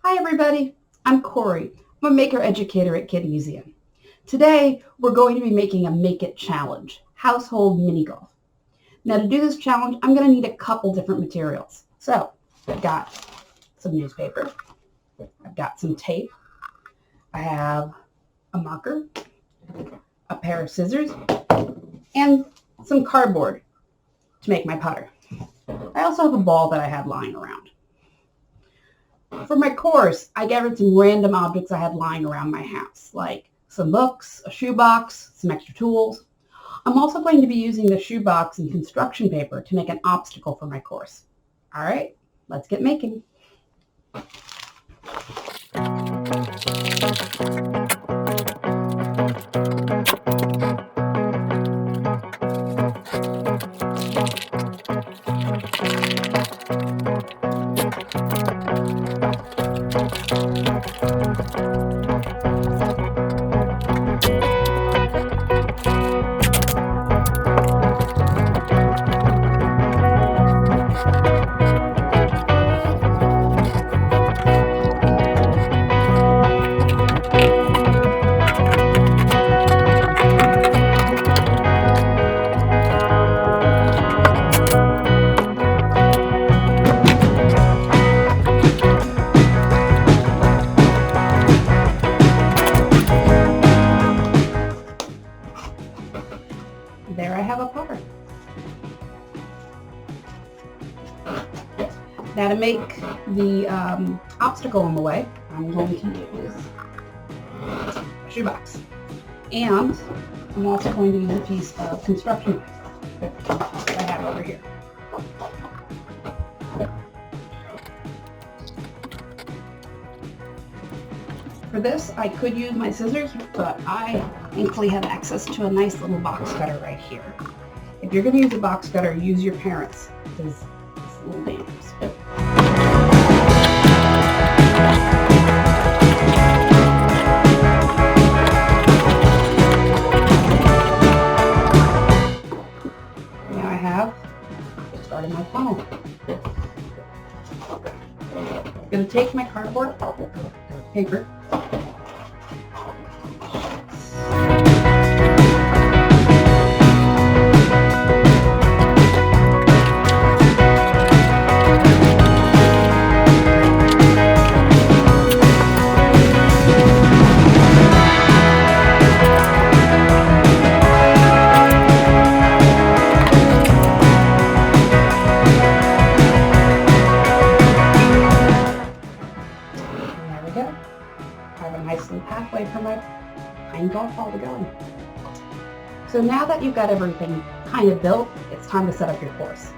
Hi everybody, I'm Corey. I'm a maker educator at Kid Museum. Today we're going to be making a Make It Challenge, household mini golf. Now to do this challenge, I'm going to need a couple different materials. So I've got some newspaper, I've got some tape, I have a marker, a pair of scissors, and some cardboard to make my putter. I also have a ball that I had lying around. For my course, I gathered some random objects I had lying around my house, like some books, a shoebox, some extra tools. I'm also going to be using the shoebox and construction paper to make an obstacle for my course. All right, let's get making. There I have a putter. Now to make the obstacle in the way, I'm going to use a shoebox. And I'm also going to use a piece of construction paper that I have over here. For this, I could use my scissors, but I thankfully have access to a nice little box cutter right here. If you're going to use a box cutter, use your parents', because it's a little dangerous. Now I have started my funnel. I'm going to take my cardboard paper . I have a nice little pathway for my pine golf ball to go in. So now that you've got everything kind of built, it's time to set up your course.